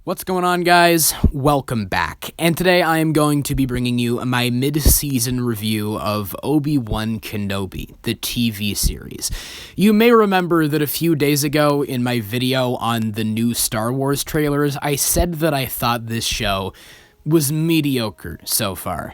What's going on, guys? Welcome back. And today I am going to be bringing you my mid-season review of Obi-Wan Kenobi, the TV series. You may remember that a few days ago in my video on the new Star Wars trailers, I said that I thought this show was mediocre so far.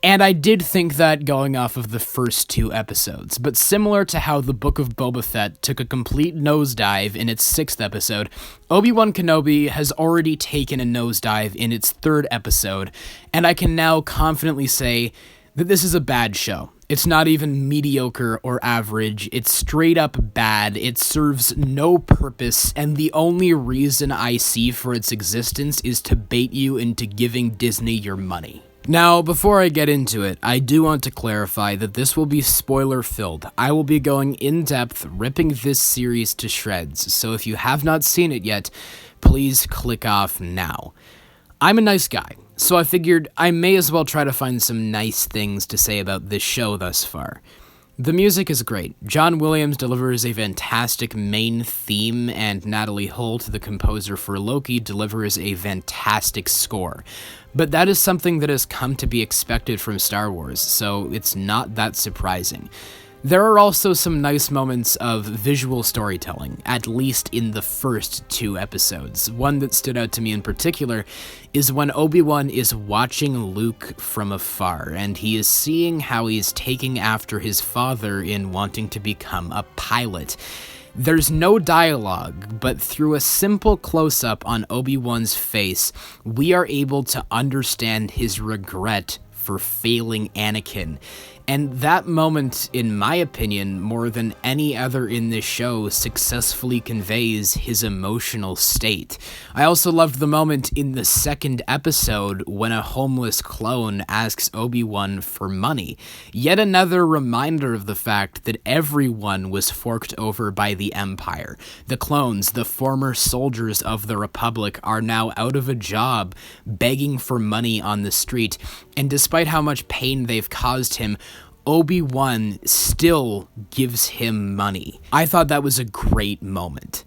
And I did think that going off of the first two episodes, but similar to how the Book of Boba Fett took a complete nosedive in its sixth episode, Obi-Wan Kenobi has already taken a nosedive in its third episode, and I can now confidently say that this is a bad show. It's not even mediocre or average, it's straight up bad, it serves no purpose, and the only reason I see for its existence is to bait you into giving Disney your money. Now, before I get into it, I do want to clarify that this will be spoiler-filled. I will be going in-depth, ripping this series to shreds, so if you have not seen it yet, please click off now. I'm a nice guy, so I figured I may as well try to find some nice things to say about this show thus far. The music is great. John Williams delivers a fantastic main theme, and Natalie Holt, the composer for Loki, delivers a fantastic score. But that is something that has come to be expected from Star Wars, so it's not that surprising. There are also some nice moments of visual storytelling, at least in the first two episodes. One that stood out to me in particular is when Obi-Wan is watching Luke from afar, and he is seeing how he's taking after his father in wanting to become a pilot. There's no dialogue, but through a simple close-up on Obi-Wan's face, we are able to understand his regret for failing Anakin. And that moment, in my opinion, more than any other in this show, successfully conveys his emotional state. I also loved the moment in the second episode when a homeless clone asks Obi-Wan for money. Yet another reminder of the fact that everyone was forked over by the Empire. The clones, the former soldiers of the Republic, are now out of a job, begging for money on the street, and despite how much pain they've caused him, Obi-Wan still gives him money. I thought that was a great moment.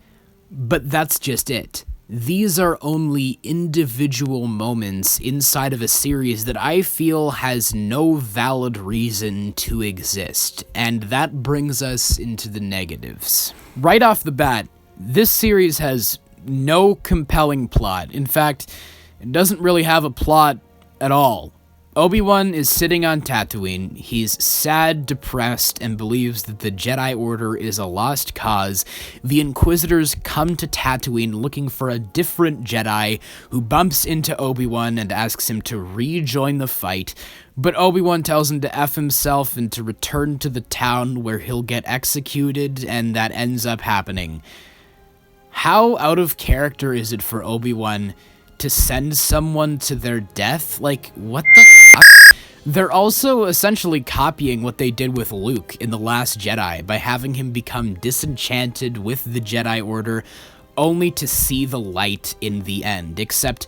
But that's just it. These are only individual moments inside of a series that I feel has no valid reason to exist, and that brings us into the negatives. Right off the bat, this series has no compelling plot. In fact, it doesn't really have a plot at all. Obi-Wan is sitting on Tatooine. He's sad, depressed, and believes that the Jedi Order is a lost cause. The Inquisitors come to Tatooine looking for a different Jedi, who bumps into Obi-Wan and asks him to rejoin the fight, but Obi-Wan tells him to F himself and to return to the town where he'll get executed, and that ends up happening. How out of character is it for Obi-Wan to send someone to their death? Like, what the fuck? They're also essentially copying what they did with Luke in The Last Jedi by having him become disenchanted with the Jedi Order only to see the light in the end. Except,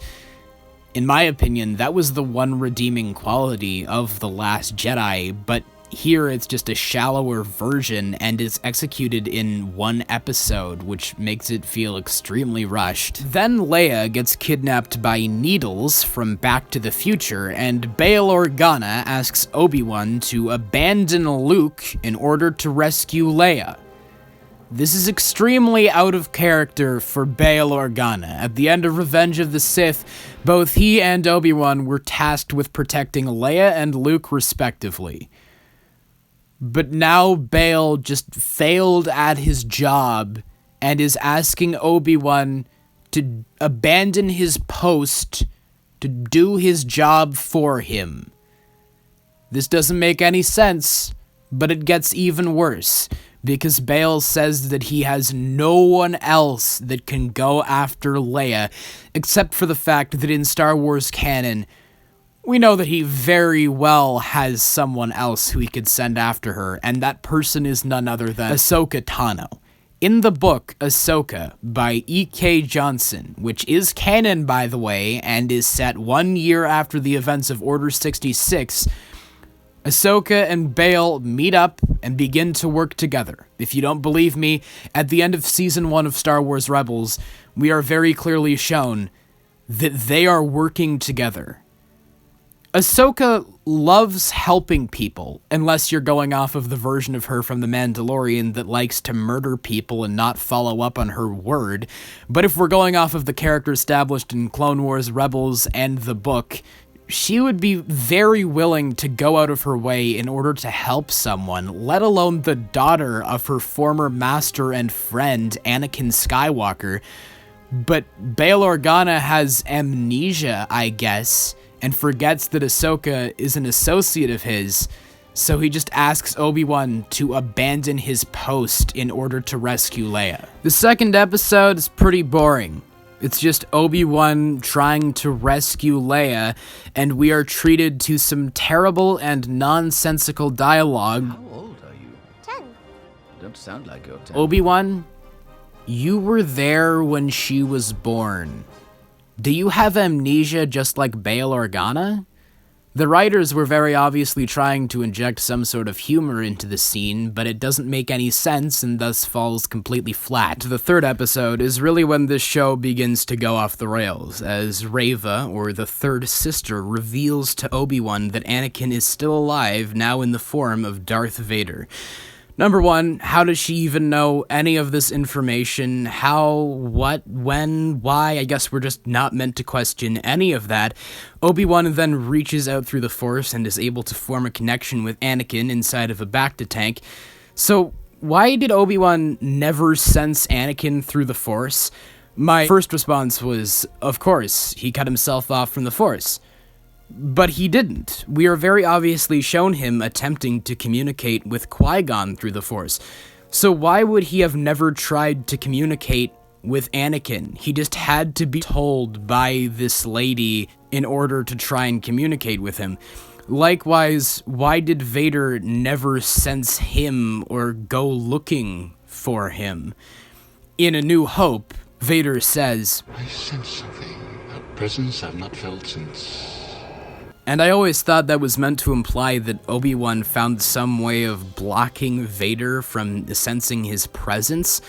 in my opinion, that was the one redeeming quality of The Last Jedi, but here it's just a shallower version and is executed in one episode, which makes it feel extremely rushed. Then Leia gets kidnapped by Needles from Back to the Future, and Bail Organa asks Obi-Wan to abandon Luke in order to rescue Leia. This is extremely out of character for Bail Organa. At the end of Revenge of the Sith, both he and Obi-Wan were tasked with protecting Leia and Luke respectively. But now Bail just failed at his job and is asking Obi-Wan to abandon his post to do his job for him. This doesn't make any sense, but it gets even worse, because Bail says that he has no one else that can go after Leia, except for the fact that in Star Wars canon, we know that he very well has someone else who he could send after her, and that person is none other than Ahsoka Tano. In the book Ahsoka by E.K. Johnson, which is canon by the way, and is set 1 year after the events of Order 66, Ahsoka and Bail meet up and begin to work together. If you don't believe me, at the end of Season 1 of Star Wars Rebels, we are very clearly shown that they are working together. Ahsoka loves helping people, unless you're going off of the version of her from The Mandalorian that likes to murder people and not follow up on her word. But if we're going off of the character established in Clone Wars, Rebels, and the book, she would be very willing to go out of her way in order to help someone, let alone the daughter of her former master and friend, Anakin Skywalker. But Bail Organa has amnesia, I guess, and forgets that Ahsoka is an associate of his, so he just asks Obi-Wan to abandon his post in order to rescue Leia. The second episode is pretty boring. It's just Obi-Wan trying to rescue Leia, and we are treated to some terrible and nonsensical dialogue. How old are you? 10. You don't sound like you're 10. Obi-Wan, you were there when she was born. Do you have amnesia just like Bail Organa? The writers were very obviously trying to inject some sort of humor into the scene, but it doesn't make any sense and thus falls completely flat. The third episode is really when this show begins to go off the rails, as Reva, or the third sister, reveals to Obi-Wan that Anakin is still alive, now in the form of Darth Vader. Number one, how does she even know any of this information? How, what, when, why? I guess we're just not meant to question any of that. Obi-Wan then reaches out through the Force and is able to form a connection with Anakin inside of a Bacta tank. So, why did Obi-Wan never sense Anakin through the Force? My first response was, of course, he cut himself off from the Force. But he didn't. We are very obviously shown him attempting to communicate with Qui-Gon through the Force. So why would he have never tried to communicate with Anakin? He just had to be told by this lady in order to try and communicate with him. Likewise, why did Vader never sense him or go looking for him? In A New Hope, Vader says, I sense something, a presence I've not felt since... And I always thought that was meant to imply that Obi-Wan found some way of blocking Vader from sensing his presence,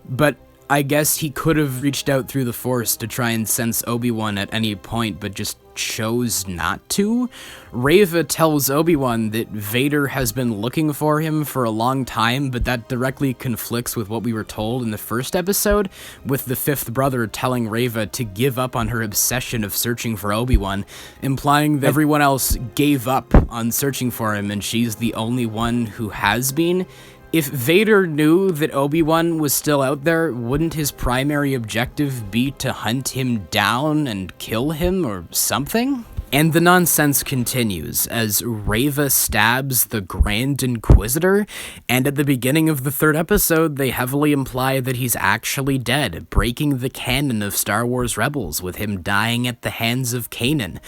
but I guess he could have reached out through the Force to try and sense Obi-Wan at any point, but just chose not to. Reva tells Obi-Wan that Vader has been looking for him for a long time, but that directly conflicts with what we were told in the first episode, with the fifth brother telling Reva to give up on her obsession of searching for Obi-Wan, implying that everyone else gave up on searching for him and she's the only one who has been. If Vader knew that Obi-Wan was still out there, wouldn't his primary objective be to hunt him down and kill him or something? And the nonsense continues as Reva stabs the Grand Inquisitor, and at the beginning of the third episode, they heavily imply that he's actually dead, breaking the canon of Star Wars Rebels with him dying at the hands of Canon.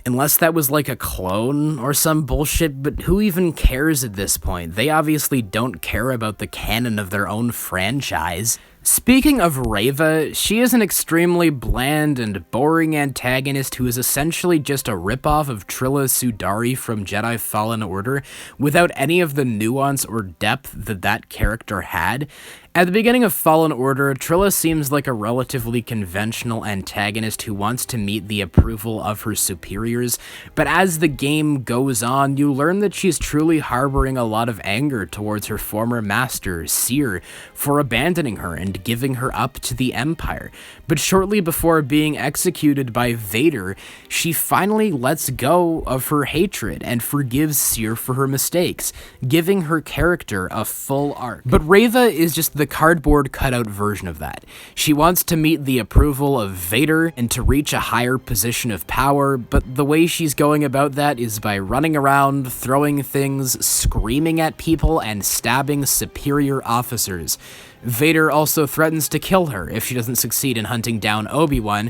Unless that was like a clone or some bullshit, but who even cares at this point? They obviously don't care about the canon of their own franchise. Speaking of Reva, she is an extremely bland and boring antagonist who is essentially just a ripoff of Trilla Sudari from Jedi Fallen Order, without any of the nuance or depth that that character had. At the beginning of Fallen Order, Trilla seems like a relatively conventional antagonist who wants to meet the approval of her superiors, but as the game goes on, you learn that she's truly harboring a lot of anger towards her former master, Seer, for abandoning her and giving her up to the Empire. But shortly before being executed by Vader, she finally lets go of her hatred and forgives Seer for her mistakes, giving her character a full arc. But Reva is just the cardboard cutout version of that. She wants to meet the approval of Vader and to reach a higher position of power, but the way she's going about that is by running around, throwing things, screaming at people, and stabbing superior officers. Vader also threatens to kill her if she doesn't succeed in hunting down Obi-Wan,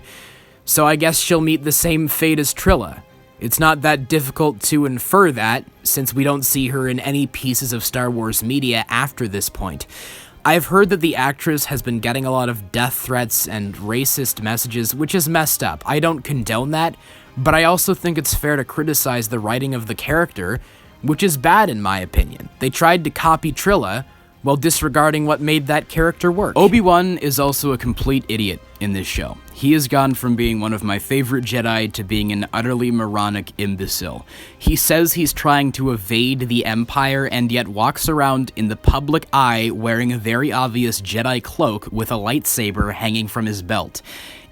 so I guess she'll meet the same fate as Trilla. It's not that difficult to infer that, since we don't see her in any pieces of Star Wars media after this point. I've heard that the actress has been getting a lot of death threats and racist messages, which is messed up. I don't condone that, but I also think it's fair to criticize the writing of the character, which is bad in my opinion. They tried to copy Trilla, while disregarding what made that character work. Obi-Wan is also a complete idiot in this show. He has gone from being one of my favorite Jedi to being an utterly moronic imbecile. He says he's trying to evade the Empire and yet walks around in the public eye wearing a very obvious Jedi cloak with a lightsaber hanging from his belt.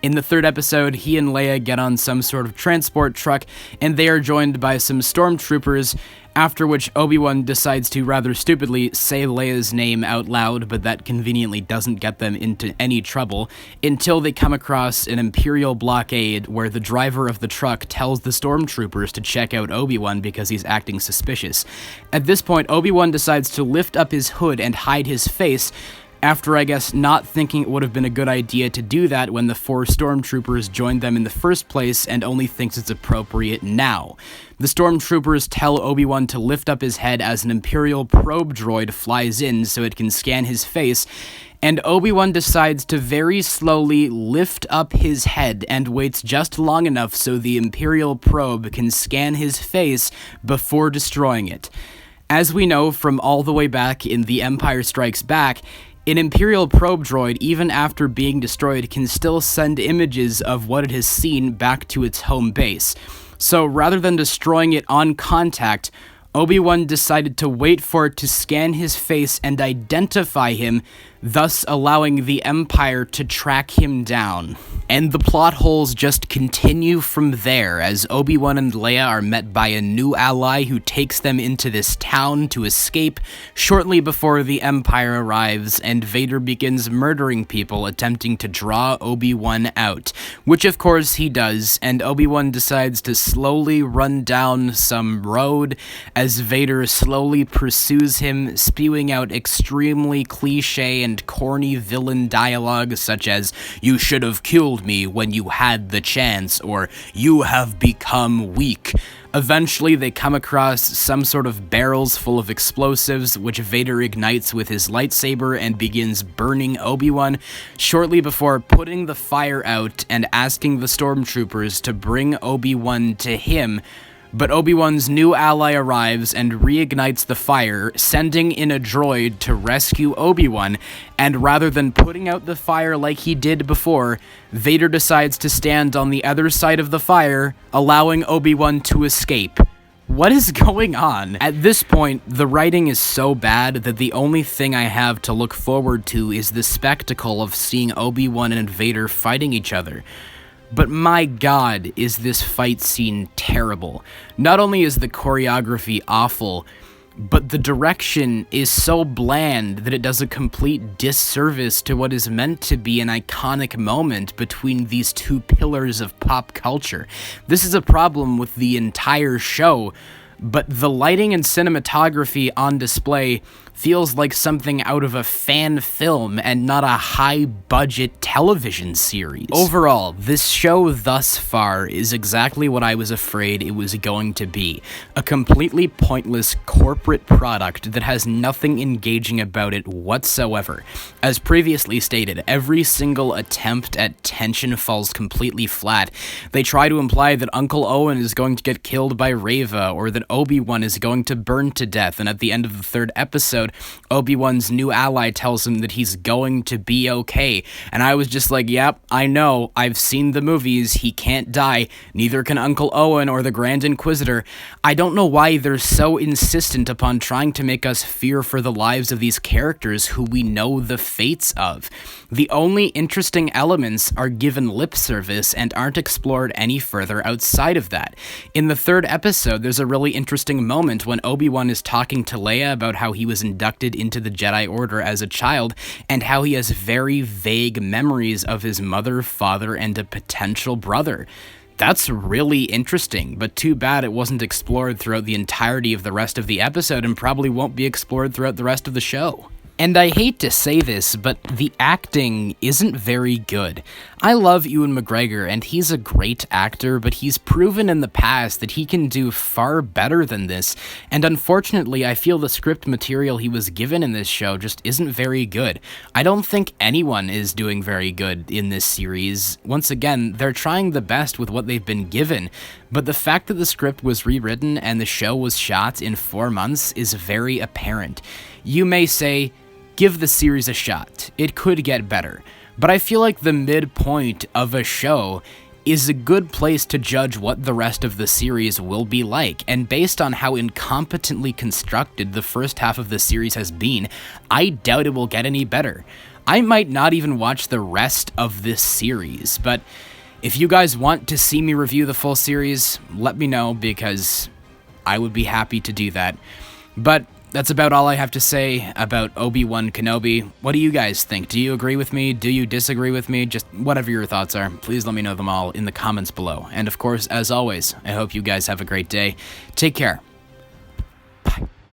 In the third episode, he and Leia get on some sort of transport truck, and they are joined by some stormtroopers, after which Obi-Wan decides to rather stupidly say Leia's name out loud, but that conveniently doesn't get them into any trouble, until they come across an Imperial blockade where the driver of the truck tells the stormtroopers to check out Obi-Wan because he's acting suspicious. At this point, Obi-Wan decides to lift up his hood and hide his face, after, I guess, not thinking it would have been a good idea to do that when the 4 stormtroopers joined them in the first place and only thinks it's appropriate now. The stormtroopers tell Obi-Wan to lift up his head as an Imperial probe droid flies in so it can scan his face, and Obi-Wan decides to very slowly lift up his head and waits just long enough so the Imperial probe can scan his face before destroying it. As we know from all the way back in The Empire Strikes Back, an Imperial probe droid, even after being destroyed, can still send images of what it has seen back to its home base. So rather than destroying it on contact, Obi-Wan decided to wait for it to scan his face and identify him, thus allowing the Empire to track him down. And the plot holes just continue from there, as Obi-Wan and Leia are met by a new ally who takes them into this town to escape shortly before the Empire arrives, and Vader begins murdering people attempting to draw Obi-Wan out, which of course he does, and Obi-Wan decides to slowly run down some road as Vader slowly pursues him, spewing out extremely cliche and corny villain dialogue such as, "You should have killed me when you had the chance," or "You have become weak." Eventually, they come across some sort of barrels full of explosives, which Vader ignites with his lightsaber and begins burning Obi-Wan, shortly before putting the fire out and asking the stormtroopers to bring Obi-Wan to him. But Obi-Wan's new ally arrives and reignites the fire, sending in a droid to rescue Obi-Wan, and rather than putting out the fire like he did before, Vader decides to stand on the other side of the fire, allowing Obi-Wan to escape. What is going on? At this point, the writing is so bad that the only thing I have to look forward to is the spectacle of seeing Obi-Wan and Vader fighting each other. But my god, is this fight scene terrible. Not only is the choreography awful, but the direction is so bland that it does a complete disservice to what is meant to be an iconic moment between these two pillars of pop culture. This is a problem with the entire show, but the lighting and cinematography on display feels like something out of a fan film and not a high-budget television series. Overall, this show thus far is exactly what I was afraid it was going to be. A completely pointless corporate product that has nothing engaging about it whatsoever. As previously stated, every single attempt at tension falls completely flat. They try to imply that Uncle Owen is going to get killed by Reva, or that Obi-Wan is going to burn to death, and at the end of the third episode, Obi-Wan's new ally tells him that he's going to be okay. And I was just like, yep, I know, I've seen the movies, he can't die, neither can Uncle Owen or the Grand Inquisitor. I don't know why they're so insistent upon trying to make us fear for the lives of these characters who we know the fates of. The only interesting elements are given lip service and aren't explored any further outside of that. In the third episode, there's a really interesting moment when Obi-Wan is talking to Leia about how he was inducted into the Jedi Order as a child, and how he has very vague memories of his mother, father, and a potential brother. That's really interesting, but too bad it wasn't explored throughout the entirety of the rest of the episode, and probably won't be explored throughout the rest of the show. And I hate to say this, but the acting isn't very good. I love Ewan McGregor, and he's a great actor, but he's proven in the past that he can do far better than this, and unfortunately I feel the script material he was given in this show just isn't very good. I don't think anyone is doing very good in this series. Once again, they're trying the best with what they've been given, but the fact that the script was rewritten and the show was shot in 4 months is very apparent. You may say, give the series a shot. It could get better. But I feel like the midpoint of a show is a good place to judge what the rest of the series will be like, and based on how incompetently constructed the first half of the series has been, I doubt it will get any better. I might not even watch the rest of this series, but if you guys want to see me review the full series, let me know, because I would be happy to do that. But that's about all I have to say about Obi-Wan Kenobi. What do you guys think? Do you agree with me? Do you disagree with me? Just whatever your thoughts are, please let me know them all in the comments below. And of course, as always, I hope you guys have a great day. Take care.